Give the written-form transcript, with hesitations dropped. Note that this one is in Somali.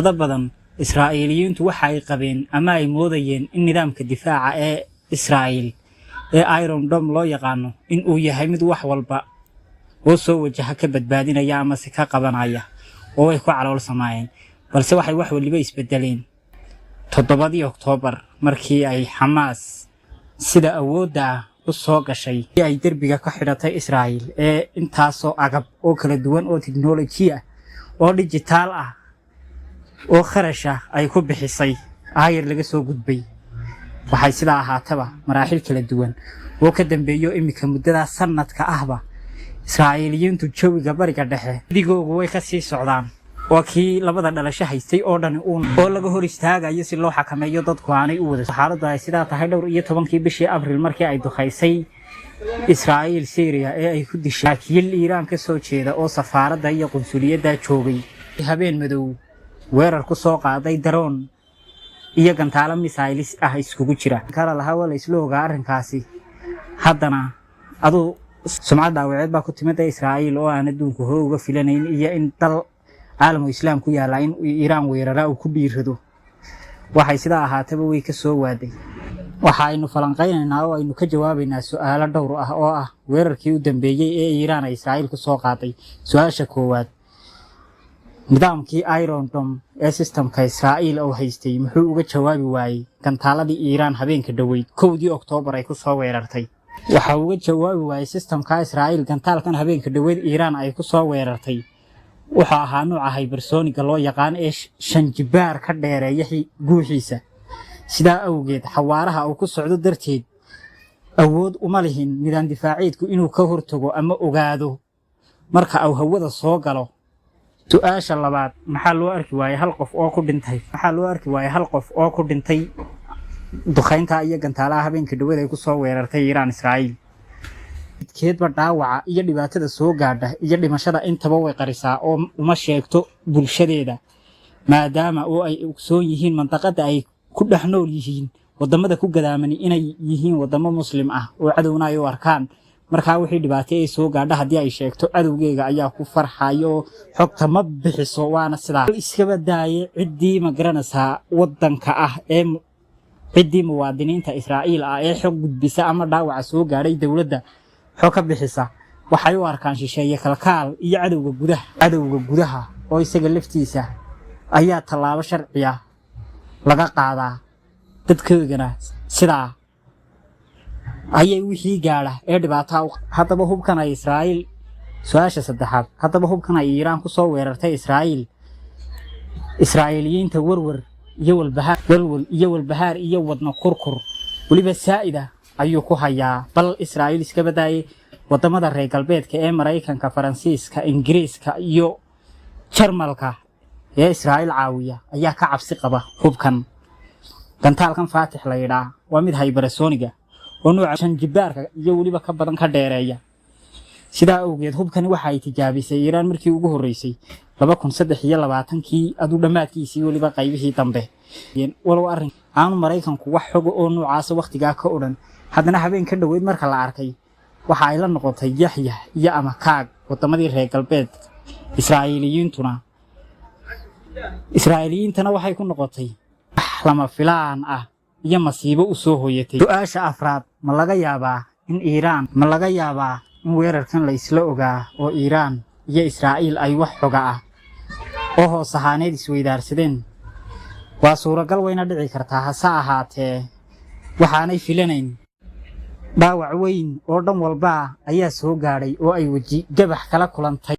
هذا بدن إسرائيليين توحى قبين أما يمودين إن نظام كدفاع إسرائيل ايرون دوم لو يقانو إن uu yahay mid wax walba oo soo wajaha ka badbaadinaya ama si ka qabanaya oo ay ku calool sameeyeen balse waxay wax waliba isbedeleen 7 Oktoobar markii ay Hamas sida awoodda u soo gashay ay darbiga ka xidhatay Israa'iil intaasoo agab oo kala duwan oo tiknoolajiya oo digital ah oo kharasha ay ku bixisay ayar laga soo gudbay waxay sida ahaataba maraaxil kala duwan oo ka dambeeyo imika muddada sanadka ahba Israa'iiliyiintu jawiga bariga dhexe digoogu way ka sii socdaan oo kii labada dhalasho haystay oo dhan oo laga hor istaagayo si loo xakameeyo dadku aanay u wada xaaladda ay sida tahay dhowr iyo 10kii bishii Abriil markii ay duqaysay Israa'iil Syria ay ku dishay kiil Iiraan ka soo jeeda oo safaaradda iyo qunsuliyadda joogay habeen madow weerar ku soo qaaday daroon iyo gantaalo missiles ah iskugu jira kala laha wala isla ogaa arrinkaasi haddana adu sumcadda dhaawaced baa ku timid Israa'iil oo aan adduunku hore uga filanayn iyo in dal caalamka islaamku yaala in Iiraan weerara uu ku dhiirado waxay sida ahaataba way ka soo waaday waxaynu falanqeynaynaa oo aynu ka jawaabaynaa su'aalo dhowr ah oo ah weerarkii u dambeeyay ee Iiraan ay Israa'iil ku soo qaaday su'aasha koowaad nidaamkii Iron Dome ee systemka Israa'iil oo haystay muxuu uga jawaabi waayay gantaaladii Iiraan habeenka dhaweyd 1 Oktoobar ay ku soo weerartay waxa uu uga jawaabi waayay systemka Israa'iil gantaalkan habeenka dhaweyd Iiraan ay ku soo weerartay waxa ahaa nooca hypersonic loo yaqaan ee 5 jibaar ka dheereeya guuxiisa sida awgeed xawaaraha uu ku socdo darteed awood uma lihin nidaam difaaciidku inuu ka hortago ama ogaado marka uu hawada soo galo su'aasha labaad maxaa loo arki waayay hal qof oo ku dhintay duqeynta iyo gantaalaha habeenka dhaweyd ay ku soo weerartay Iiraan Israa'iil keedba dhaawaca iyo dhibaatada soo gaadha iyo dhimashada intaba way qarisaa oo uma sheegto bulshadeeda maadaama oo ay ogsoon yihiin mantaqada ay ku dhaxnool yihiin wadamada ku gadaamani inay yihiin wadamo muslim ah oo cadowna ay u arkaan marka wixii dhibaato ay soo gaadha hadii ay sheegto cadowgeega ayaa ku farxayo xogta ma bixiso waana sidaa iska badaaye cidii ma garanaysaa wadanka ah ee cidii muwaadiniinta Israa'iil ah ee xog gudbisa ama dhaawac soo gaaray dawladda xog ka bixisa waxay u arkaan shisheeye kalkaal iyo cadowga gudaha oo isaga laftiisa ayaa talaabo sharci ah laga qaadaa dadkeedana sidaa ayay wixii gaara ee dhibaato hadaba hubkan ay Israa'iil su'aasha saddexaad hadaba hubkan ay Iiraan ku soo weerartay Israa'iiliyiinta warwar iyo walbahaar iyo wadna kurkur waliba saa'ida ayuu ku hayaa bal Israa'iil iska badaayay wadamada reer galbeedka ee Mareykanka Faransiiska Ingiriiska iyo Jarmalka ee Israa'iil caawiya ayaa ka cabsi qaba hubkan gantaalkan Faatix la yiraahdo waa mid hypersonic oo nooca 5 jibaarka iyo waliba ka badan ka dheereeya sida awgeed hubkani waxa ay tijaabisay Iiraan markii ugu horeysay 2023kii adu dhamaadkiisii waliba qaybihii dambe walow arrin aanu Mareykanku wax xog oo noocaas waqtiga ka oran haddana habeen ka dhaweyd marka la arkay waxa ay la noqotay Yahya iyo ama kaag wadamadii reer galbeed Israa'iiliyiintana waxay ku noqotay lama filaan ah iyo masiibo u soo hooyatay su'aasha afraad ma laga yaabaa in weerarkan la isla ogaa oo Iiraan iyo Israa'iil ay wax xoga ah oo hoos ahaaneed isweydaarsadeen waa suuragal wayna dhici kartaa hase ahaatee waxaanay filanayn dhaawac weyn oo dhan walba ayaa soo gaaray oo ay waji gabax kala kulantay